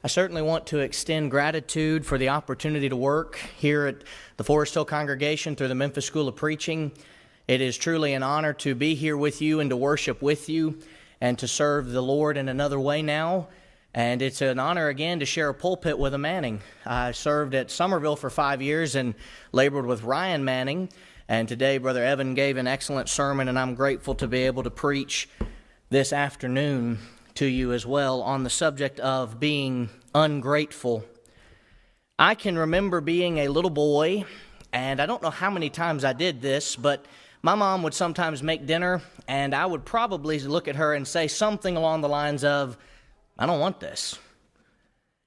I certainly want to extend gratitude for the opportunity to work here at the Forest Hill congregation through the Memphis School of Preaching. It is truly an honor to be here with you and to worship with you and to serve the Lord in another way now. And it's an honor again to share a pulpit with a Manning. I served at Somerville for 5 years and labored with Ryan Manning. And today Brother Evan gave an excellent sermon, and I'm grateful to be able to preach this afternoon to you as well on the subject of being ungrateful. I can remember being a little boy, and I don't know how many times I did this, but my mom would sometimes make dinner, and I would probably look at her and say something along the lines of, "I don't want this."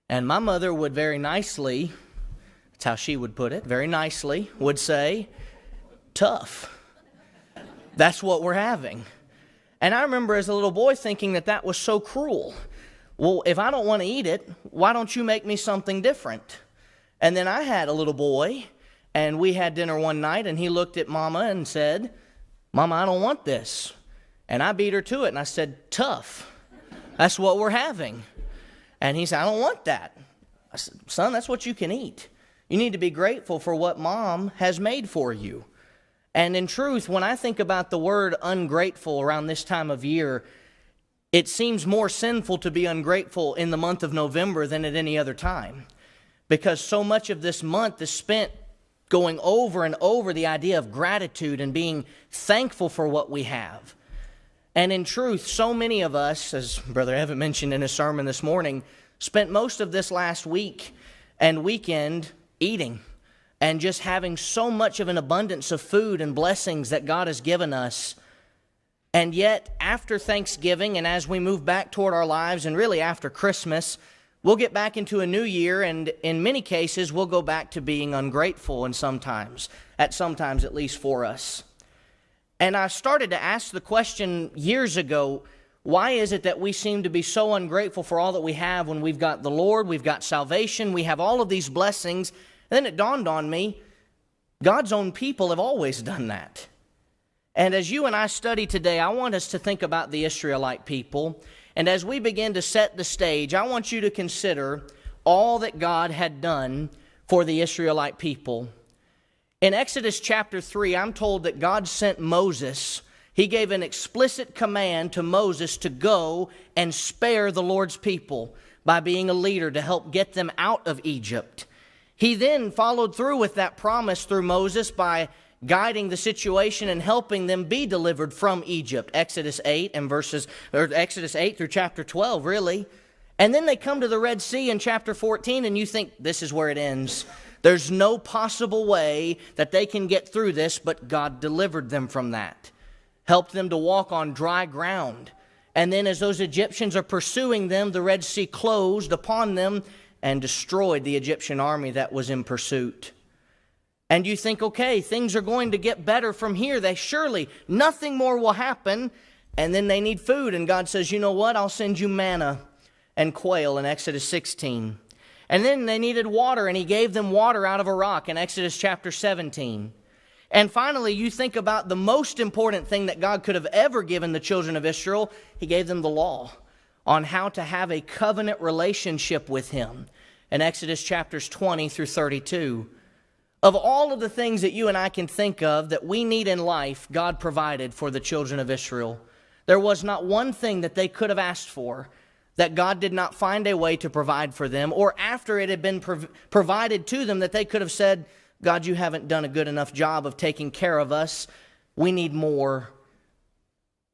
And my mother would very nicely, that's how she would put it, very nicely, would say, "Tough. That's what we're having." And I remember as a little boy thinking that that was so cruel. Well, if I don't want to eat it, why don't you make me something different? And then I had a little boy, and we had dinner one night, and he looked at Mama and said, "Mama, I don't want this." And I beat her to it, and I said, "Tough. That's what we're having." And he said, "I don't want that." I said, "Son, that's what you can eat. You need to be grateful for what Mom has made for you." And in truth, when I think about the word ungrateful around this time of year, it seems more sinful to be ungrateful in the month of November than at any other time, because so much of this month is spent going over and over the idea of gratitude and being thankful for what we have. And in truth, so many of us, as Brother Evan mentioned in his sermon this morning, spent most of this last week and weekend eating and just having so much of an abundance of food and blessings that God has given us. And yet, after Thanksgiving and as we move back toward our lives, and really after Christmas, we'll get back into a new year, and in many cases, we'll go back to being ungrateful, and sometimes at least for us. And I started to ask the question years ago, why is it that we seem to be so ungrateful for all that we have when we've got the Lord, we've got salvation, we have all of these blessings? And then it dawned on me, God's own people have always done that. And as you and I study today, I want us to think about the Israelite people. And as we begin to set the stage, I want you to consider all that God had done for the Israelite people. In Exodus chapter 3, I'm told that God sent Moses. He gave an explicit command to Moses to go and spare the Lord's people by being a leader to help get them out of Egypt. He then followed through with that promise through Moses by guiding the situation and helping them be delivered from Egypt. Exodus 8 through chapter 12, really. And then they come to the Red Sea in chapter 14, and you think this is where it ends. There's no possible way that they can get through this, but God delivered them from that. Helped them to walk on dry ground. And then as those Egyptians are pursuing them, the Red Sea closed upon them and destroyed the Egyptian army that was in pursuit. And you think, okay, things are going to get better from here. Nothing more will happen. And then they need food. And God says, you know what? I'll send you manna and quail in Exodus 16. And then they needed water, and He gave them water out of a rock in Exodus chapter 17. And finally, you think about the most important thing that God could have ever given the children of Israel. He gave them the law on how to have a covenant relationship with Him in Exodus chapters 20 through 32. Of all of the things that you and I can think of that we need in life, God provided for the children of Israel. There was not one thing that they could have asked for that God did not find a way to provide for them, or after it had been provided to them that they could have said, "God, you haven't done a good enough job of taking care of us. We need more."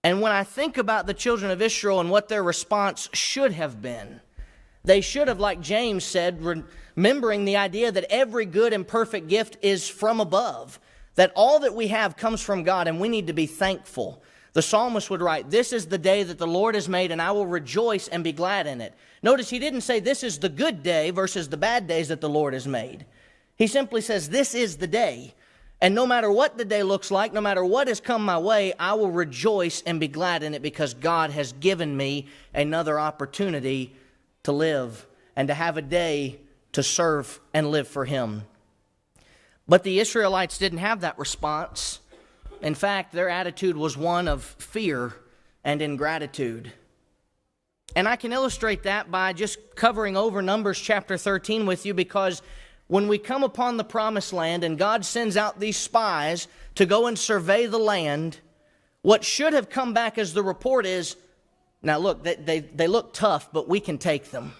And when I think about the children of Israel and what their response should have been, they should have, like James said, remembering the idea that every good and perfect gift is from above, that all that we have comes from God, and we need to be thankful. The psalmist would write, "This is the day that the Lord has made, and I will rejoice and be glad in it." Notice he didn't say this is the good day versus the bad days that the Lord has made. He simply says this is the day. And no matter what the day looks like, no matter what has come my way, I will rejoice and be glad in it because God has given me another opportunity to live and to have a day to serve and live for Him. But the Israelites didn't have that response. In fact, their attitude was one of fear and ingratitude. And I can illustrate that by just covering over Numbers chapter 13 with you, because when we come upon the promised land and God sends out these spies to go and survey the land, what should have come back as the report is, now look, they look tough, but we can take them.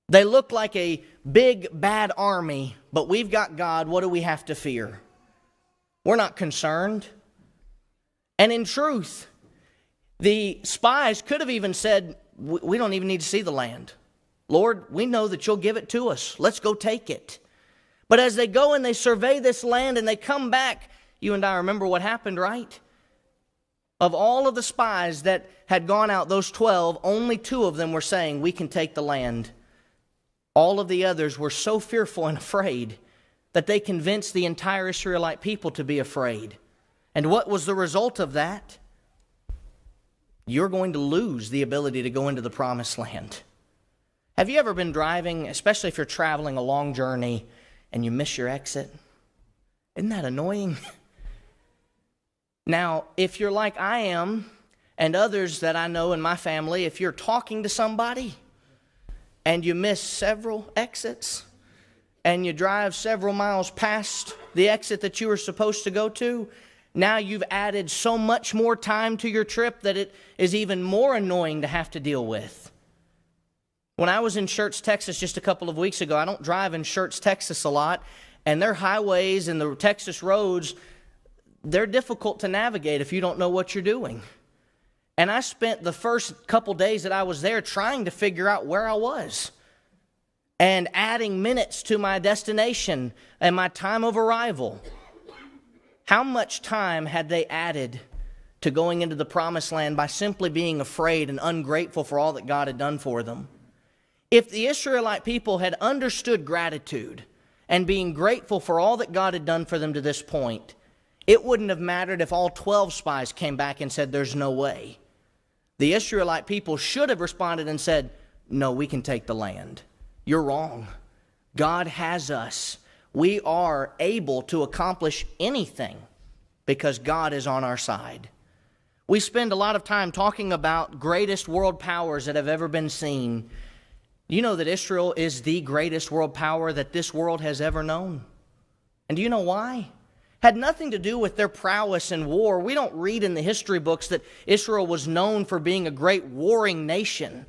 They look like a big, bad army, but we've got God. What do we have to fear? We're not concerned. And in truth, the spies could have even said, we don't even need to see the land. Lord, we know that you'll give it to us. Let's go take it. But as they go and they survey this land and they come back, you and I remember what happened, right? Of all of the spies that had gone out, those 12, only 2 of them were saying, we can take the land. All of the others were so fearful and afraid that they convinced the entire Israelite people to be afraid. And what was the result of that? You're going to lose the ability to go into the promised land. Have you ever been driving, especially if you're traveling a long journey, and you miss your exit? Isn't that annoying? Now, if you're like I am, and others that I know in my family, if you're talking to somebody, and you miss several exits, and you drive several miles past the exit that you were supposed to go to, now you've added so much more time to your trip that it is even more annoying to have to deal with. When I was in Schertz, Texas just a couple of weeks ago, I don't drive in Schertz, Texas a lot, and their highways and the Texas roads, they're difficult to navigate if you don't know what you're doing. And I spent the first couple days that I was there trying to figure out where I was and adding minutes to my destination and my time of arrival. How much time had they added to going into the promised land by simply being afraid and ungrateful for all that God had done for them? If the Israelite people had understood gratitude and being grateful for all that God had done for them to this point, it wouldn't have mattered if all 12 spies came back and said, there's no way. The Israelite people should have responded and said, no, we can take the land. You're wrong. God has us. We are able to accomplish anything because God is on our side. We spend a lot of time talking about greatest world powers that have ever been seen. You know that Israel is the greatest world power that this world has ever known. And do you know why? Had nothing to do with their prowess in war. We don't read in the history books that Israel was known for being a great warring nation.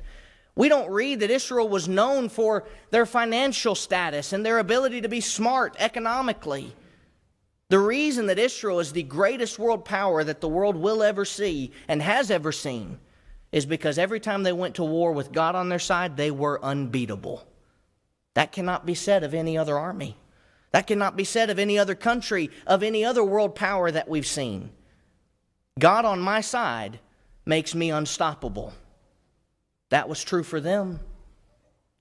We don't read that Israel was known for their financial status and their ability to be smart economically. The reason that Israel is the greatest world power that the world will ever see and has ever seen is because every time they went to war with God on their side, they were unbeatable. That cannot be said of any other army. That cannot be said of any other country, of any other world power that we've seen. God on my side makes me unstoppable. That was true for them,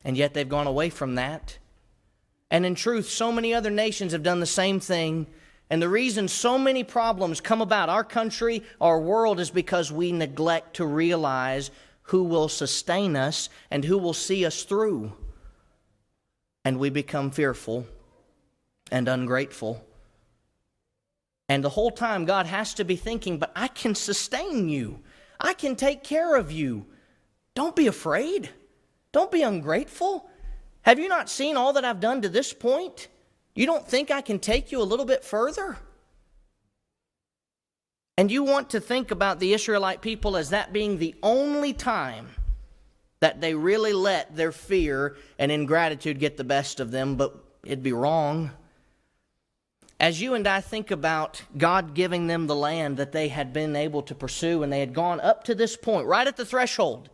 and yet they've gone away from that. And in truth, so many other nations have done the same thing, and the reason so many problems come about our country, our world, is because we neglect to realize who will sustain us and who will see us through. And we become fearful and ungrateful. And the whole time God has to be thinking, but I can sustain you. I can take care of you. Don't be afraid. Don't be ungrateful. Have you not seen all that I've done to this point? You don't think I can take you a little bit further? And you want to think about the Israelite people as that being the only time that they really let their fear and ingratitude get the best of them, but it'd be wrong. As you and I think about God giving them the land that they had been able to pursue, and they had gone up to this point, right at the threshold,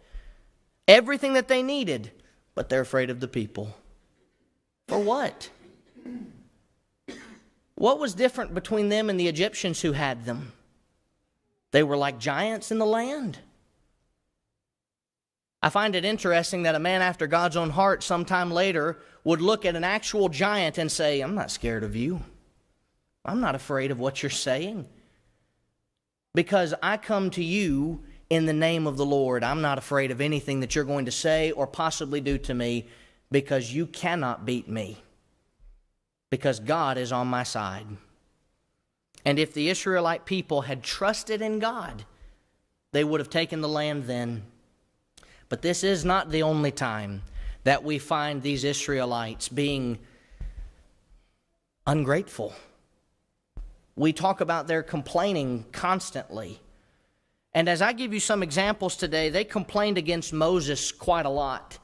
everything that they needed, but they're afraid of the people. For what? What was different between them and the Egyptians who had them? They were like giants in the land. I find it interesting that a man after God's own heart sometime later would look at an actual giant and say, I'm not scared of you. I'm not afraid of what you're saying. Because I come to you in the name of the Lord. I'm not afraid of anything that you're going to say or possibly do to me, because you cannot beat me. Because God is on my side. And if the Israelite people had trusted in God, they would have taken the land then. But this is not the only time that we find these Israelites being ungrateful. We talk about their complaining constantly. And as I give you some examples today, they complained against Moses quite a lot.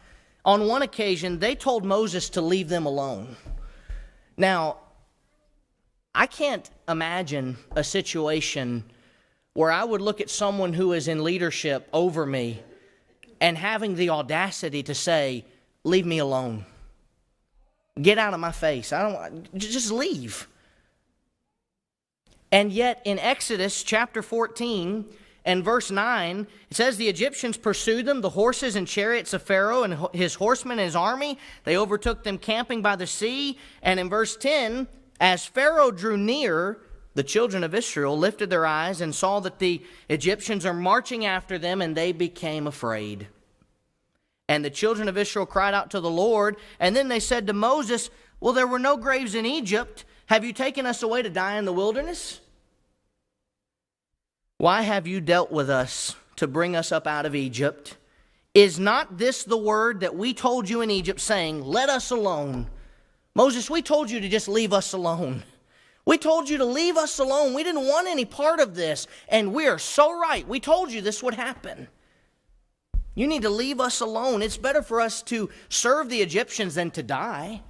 On one occasion, they told Moses to leave them alone. Now, I can't imagine a situation where I would look at someone who is in leadership over me and having the audacity to say, leave me alone. Get out of my face. Just leave. And yet in Exodus chapter 14 and verse 9, it says the Egyptians pursued them, the horses and chariots of Pharaoh and his horsemen and his army. They overtook them camping by the sea. And in verse 10, as Pharaoh drew near, the children of Israel lifted their eyes and saw that the Egyptians are marching after them, and they became afraid. And the children of Israel cried out to the Lord, and then they said to Moses, well, there were no graves in Egypt. Have you taken us away to die in the wilderness? Why have you dealt with us to bring us up out of Egypt? Is not this the word that we told you in Egypt, saying, let us alone? Moses, we told you to just leave us alone. We told you to leave us alone. We didn't want any part of this. And we are so right. We told you this would happen. You need to leave us alone. It's better for us to serve the Egyptians than to die.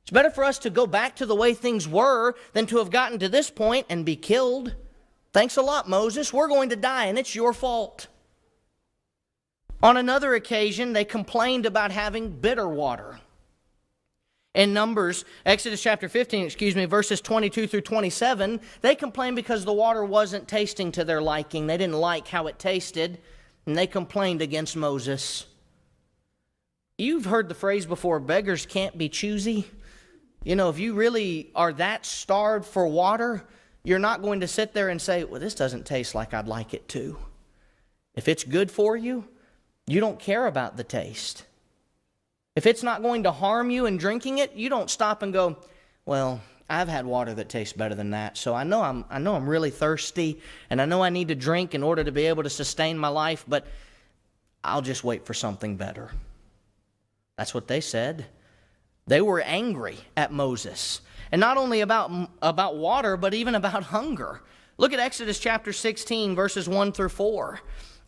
It's better for us to go back to the way things were than to have gotten to this point and be killed. Thanks a lot, Moses. We're going to die, and it's your fault. On another occasion, they complained about having bitter water. In Exodus chapter 15, verses 22 through 27, they complained because the water wasn't tasting to their liking. They didn't like how it tasted, and they complained against Moses. You've heard the phrase before, beggars can't be choosy. You know, if you really are that starved for water, you're not going to sit there and say, well, this doesn't taste like I'd like it to. If it's good for you, you don't care about the taste. If it's not going to harm you in drinking it, you don't stop and go, well, I've had water that tastes better than that, so I know I'm really thirsty, and I know I need to drink in order to be able to sustain my life, but I'll just wait for something better. That's what they said. They were angry at Moses. And not only about water, but even about hunger. Look at Exodus chapter 16, verses 1 through 4.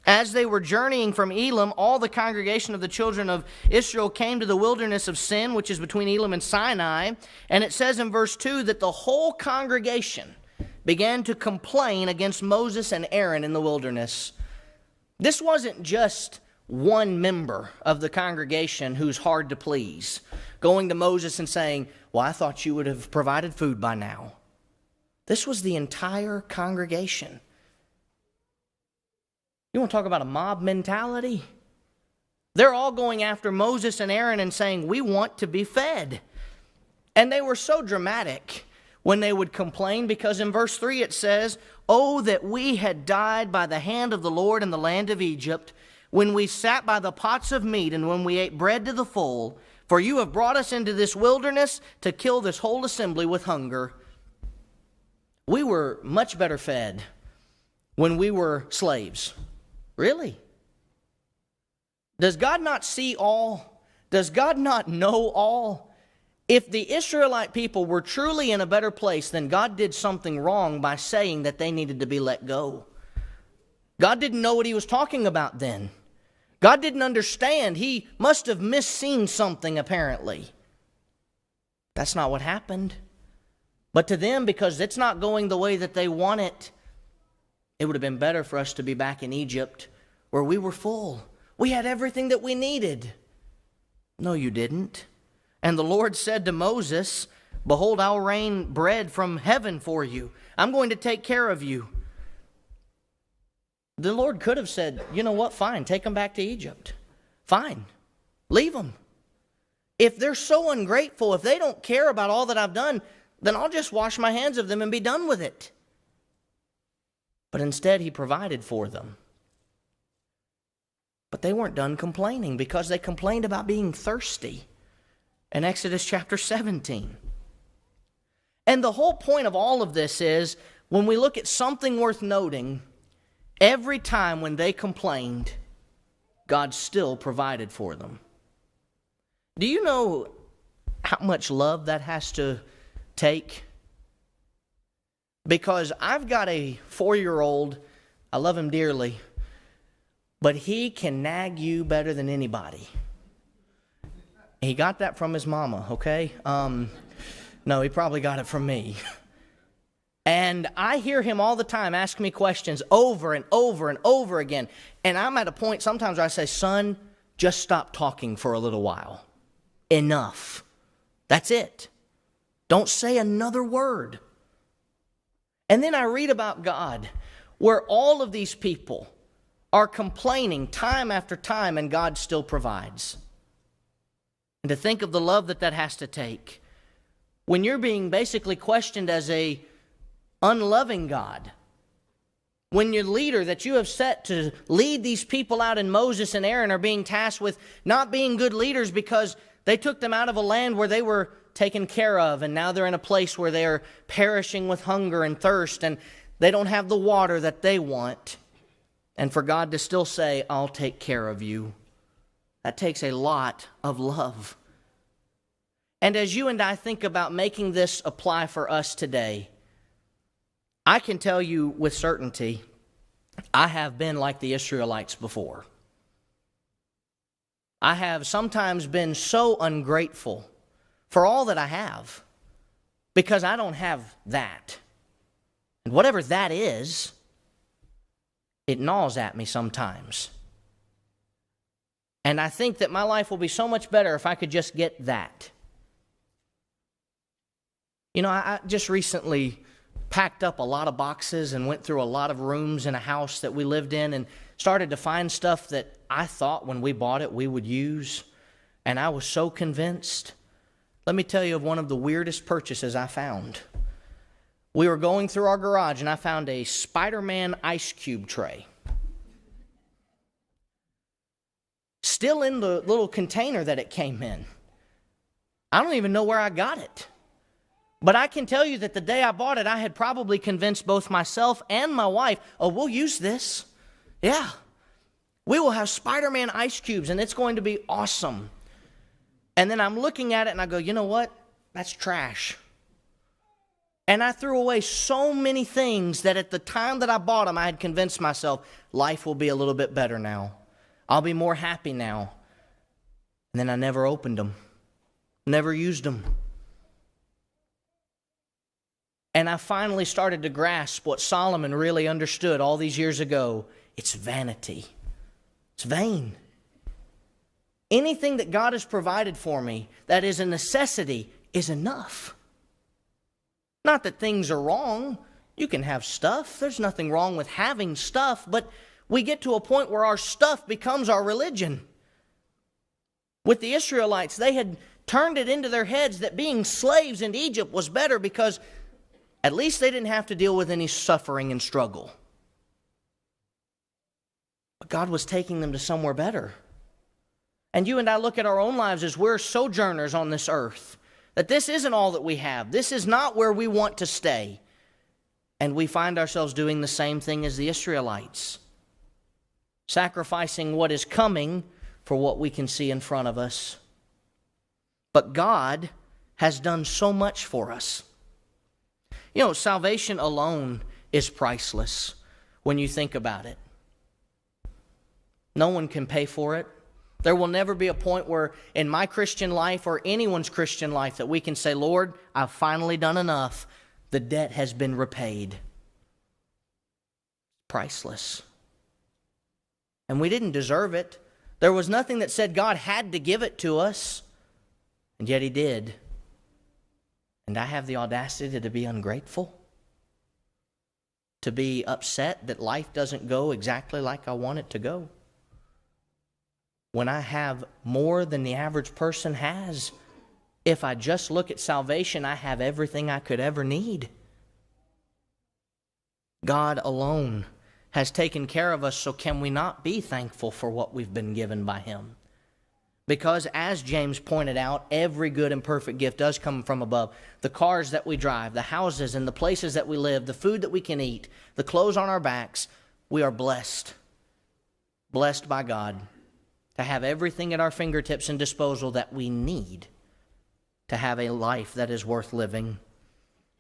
As they were journeying from Elim, all the congregation of the children of Israel came to the wilderness of Sin, which is between Elim and Sinai. And it says in verse 2 that the whole congregation began to complain against Moses and Aaron in the wilderness. This wasn't just one member of the congregation who's hard to please, going to Moses and saying, well, I thought you would have provided food by now. This was the entire congregation. You want to talk about a mob mentality? They're all going after Moses and Aaron and saying, we want to be fed. And they were so dramatic when they would complain, because in verse 3 it says, oh, that we had died by the hand of the Lord in the land of Egypt, when we sat by the pots of meat and when we ate bread to the full, for you have brought us into this wilderness to kill this whole assembly with hunger. We were much better fed when we were slaves. Really? Does God not see all? Does God not know all? If the Israelite people were truly in a better place, then God did something wrong by saying that they needed to be let go. God didn't know what he was talking about then. God didn't understand. He must have misseen something, apparently. That's not what happened. But to them, because it's not going the way that they want it, it would have been better for us to be back in Egypt where we were full. We had everything that we needed. No, you didn't. And the Lord said to Moses, behold, I'll rain bread from heaven for you. I'm going to take care of you. The Lord could have said, you know what, fine, take them back to Egypt. Fine, leave them. If they're so ungrateful, if they don't care about all that I've done, then I'll just wash my hands of them and be done with it. But instead, he provided for them. But they weren't done complaining, because they complained about being thirsty in Exodus chapter 17. And the whole point of all of this is, when we look at something worth noting, every time when they complained, God still provided for them. Do you know how much love that has to take? Because I've got a 4-year-old, I love him dearly, but he can nag you better than anybody. He got that from his mama, okay? No, he probably got it from me. And I hear him all the time ask me questions over and over and over again. And I'm at a point sometimes where I say, son, just stop talking for a little while. Enough. That's it. Don't say another word. And then I read about God, where all of these people are complaining time after time, and God still provides. And to think of the love that has to take, when you're being basically questioned as a unloving God, when your leader that you have set to lead these people out, and Moses and Aaron are being tasked with not being good leaders because they took them out of a land where they were taken care of, and now they're in a place where they are perishing with hunger and thirst, and they don't have the water that they want. And for God to still say, I'll take care of you, that takes a lot of love. And as you and I think about making this apply for us today, I can tell you with certainty, I have been like the Israelites before. I have sometimes been so ungrateful for all that I have, because I don't have that. And whatever that is, it gnaws at me sometimes. And I think that my life will be so much better if I could just get that. You know, I just recently packed up a lot of boxes and went through a lot of rooms in a house that we lived in and started to find stuff that I thought when we bought it we would use. And I was so convinced. Let me tell you of one of the weirdest purchases I found. We were going through our garage and I found a Spider-Man ice cube tray. Still in the little container that it came in. I don't even know where I got it. But I can tell you that the day I bought it, I had probably convinced both myself and my wife, oh, we'll use this. Yeah. We will have Spider-Man ice cubes and it's going to be awesome. And then I'm looking at it and I go, you know what? That's trash. And I threw away so many things that at the time that I bought them, I had convinced myself, life will be a little bit better now. I'll be more happy now. And then I never opened them. Never used them. And I finally started to grasp what Solomon really understood all these years ago. It's vanity. It's vain. Anything that God has provided for me that is a necessity is enough. Not that things are wrong. You can have stuff. There's nothing wrong with having stuff, but we get to a point where our stuff becomes our religion. With the Israelites, they had turned it into their heads that being slaves in Egypt was better because at least they didn't have to deal with any suffering and struggle. But God was taking them to somewhere better. And you and I look at our own lives as we're sojourners on this earth. That this isn't all that we have. This is not where we want to stay. And we find ourselves doing the same thing as the Israelites. Sacrificing what is coming for what we can see in front of us. But God has done so much for us. You know, salvation alone is priceless when you think about it. No one can pay for it. There will never be a point where in my Christian life or anyone's Christian life that we can say, Lord, I've finally done enough. The debt has been repaid. Priceless. And we didn't deserve it. There was nothing that said God had to give it to us. And yet He did. And I have the audacity to be ungrateful. To be upset that life doesn't go exactly like I want it to go. When I have more than the average person has, if I just look at salvation, I have everything I could ever need. God alone has taken care of us, so can we not be thankful for what we've been given by Him? Because as James pointed out, every good and perfect gift does come from above. The cars that we drive, the houses and the places that we live, the food that we can eat, the clothes on our backs, we are blessed. Blessed by God. to have everything at our fingertips and disposal that we need to have a life that is worth living.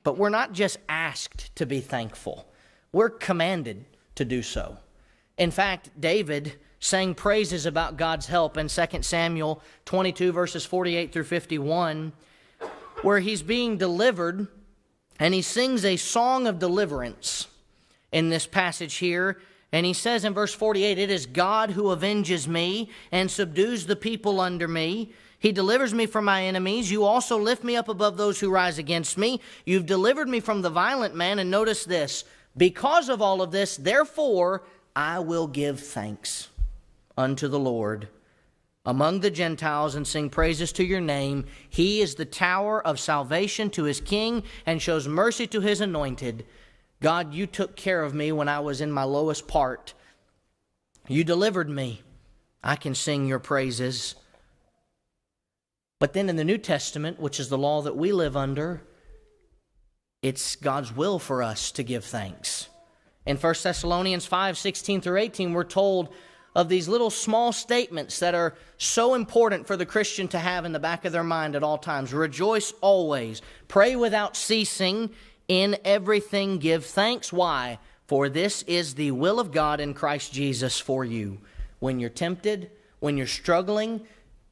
But we're not just asked to be thankful. We're commanded to do so. In fact, David sang praises about God's help in 2 Samuel 22, verses 48 through 51, where he's being delivered, and he sings a song of deliverance in this passage here. And he says in verse 48, "It is God who avenges me and subdues the people under me. He delivers me from my enemies. You also lift me up above those who rise against me. You've delivered me from the violent man." And notice this, "Because of all of this, therefore, I will give thanks unto the Lord among the Gentiles and sing praises to your name. He is the tower of salvation to his king and shows mercy to his anointed. God, you took care of me when I was in my lowest part. You delivered me. I can sing your praises." But then in the New Testament, which is the law that we live under, it's God's will for us to give thanks. In 1 Thessalonians 5, 16 through 18, we're told of these little small statements that are so important for the Christian to have in the back of their mind at all times. "Rejoice always. Pray without ceasing. In everything give thanks." Why? "For this is the will of God in Christ Jesus for you." When you're tempted, when you're struggling,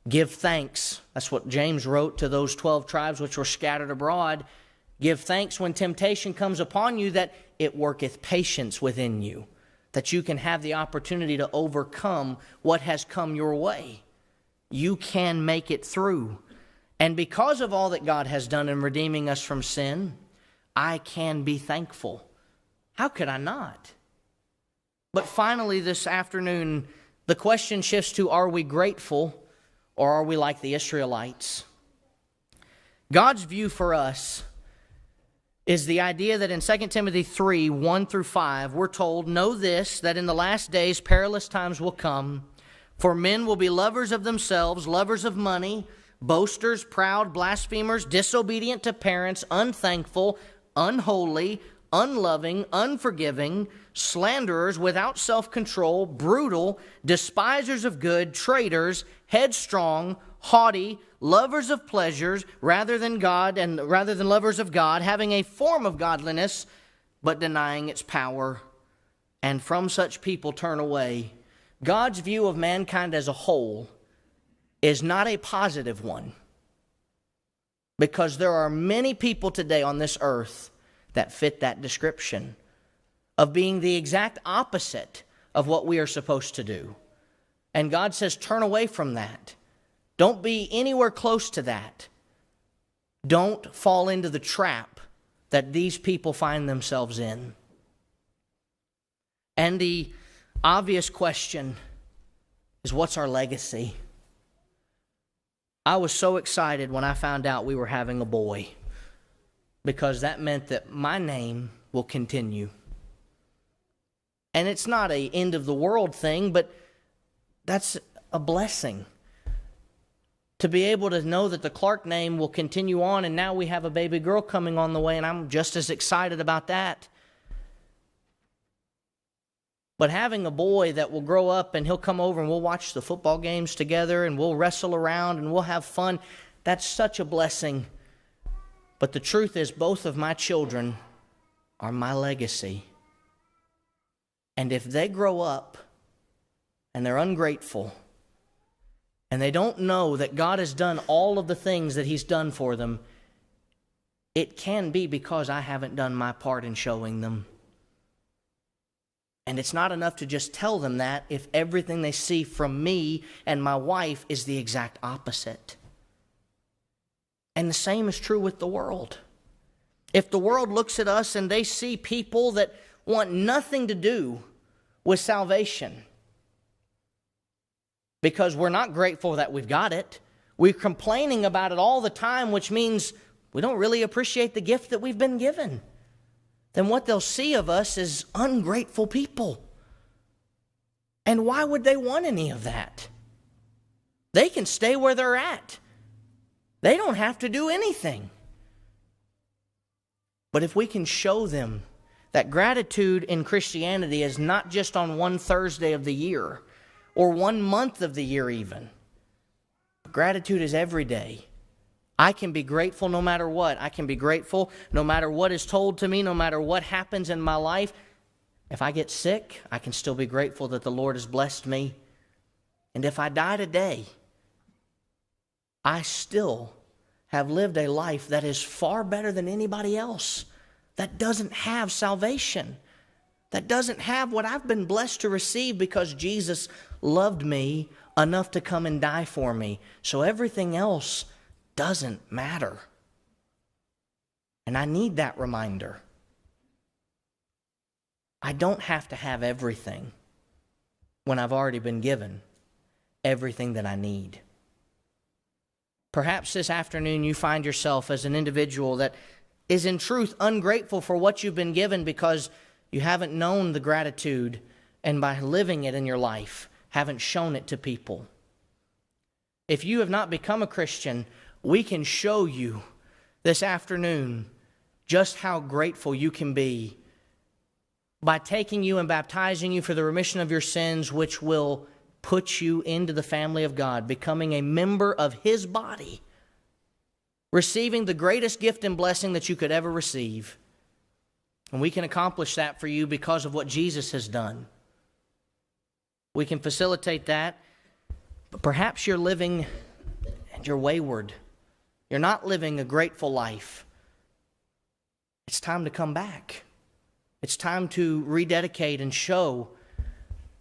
give thanks. That's what James wrote to those 12 tribes which were scattered abroad. Give thanks when temptation comes upon you, that it worketh patience within you, that you can have the opportunity to overcome what has come your way. You can make it through. And because of all that God has done in redeeming us from sin, I can be thankful. How could I not? But finally this afternoon, the question shifts to, are we grateful or are we like the Israelites? God's view for us is the idea that in 2 Timothy 3, 1 through 5, we're told, "Know this, that in the last days perilous times will come, for men will be lovers of themselves, lovers of money, boasters, proud, blasphemers, disobedient to parents, unthankful, unholy, unloving, unforgiving, slanderers, without self-control, brutal, despisers of good, traitors, headstrong, haughty, lovers of pleasures rather than lovers of God, having a form of godliness, but denying its power. And from such people turn away." God's view of mankind as a whole is not a positive one, because there are many people today on this earth that fit that description of being the exact opposite of what we are supposed to do. And God says, turn away from that. Don't be anywhere close to that. Don't fall into the trap that these people find themselves in. And the obvious question is, what's our legacy? I was so excited when I found out we were having a boy, because that meant that my name will continue. And it's not an end of the world thing, but that's a blessing. To be able to know that the Clarke name will continue on, and now we have a baby girl coming on the way, and I'm just as excited about that. But having a boy that will grow up and he'll come over and we'll watch the football games together and we'll wrestle around and we'll have fun, that's such a blessing. But the truth is, both of my children are my legacy. And if they grow up and they're ungrateful, and they don't know that God has done all of the things that He's done for them, it can be because I haven't done my part in showing them. And it's not enough to just tell them that if everything they see from me and my wife is the exact opposite. And the same is true with the world. If the world looks at us and they see people that want nothing to do with salvation, because we're not grateful that we've got it, we're complaining about it all the time, which means we don't really appreciate the gift that we've been given, then what they'll see of us is ungrateful people. And why would they want any of that? They can stay where they're at. They don't have to do anything. But if we can show them that gratitude in Christianity is not just on one Thursday of the year, or 1 month of the year even. Gratitude is every day. I can be grateful no matter what. I can be grateful no matter what is told to me, no matter what happens in my life. If I get sick, I can still be grateful that the Lord has blessed me. And if I die today, I still have lived a life that is far better than anybody else that doesn't have salvation, that doesn't have what I've been blessed to receive because Jesus loved me enough to come and die for me. So everything else doesn't matter. And I need that reminder. I don't have to have everything when I've already been given everything that I need. Perhaps this afternoon you find yourself as an individual that is in truth ungrateful for what you've been given because you haven't known the gratitude, and by living it in your life, haven't shown it to people. If you have not become a Christian, we can show you this afternoon just how grateful you can be by taking you and baptizing you for the remission of your sins, which will put you into the family of God, becoming a member of His body, receiving the greatest gift and blessing that you could ever receive. And we can accomplish that for you because of what Jesus has done. We can facilitate that, but perhaps you're living and you're wayward. You're not living a grateful life. It's time to come back. It's time to rededicate and show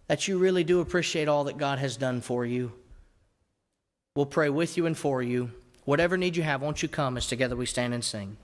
that you really do appreciate all that God has done for you. We'll pray with you and for you. Whatever need you have, won't you come as together we stand and sing.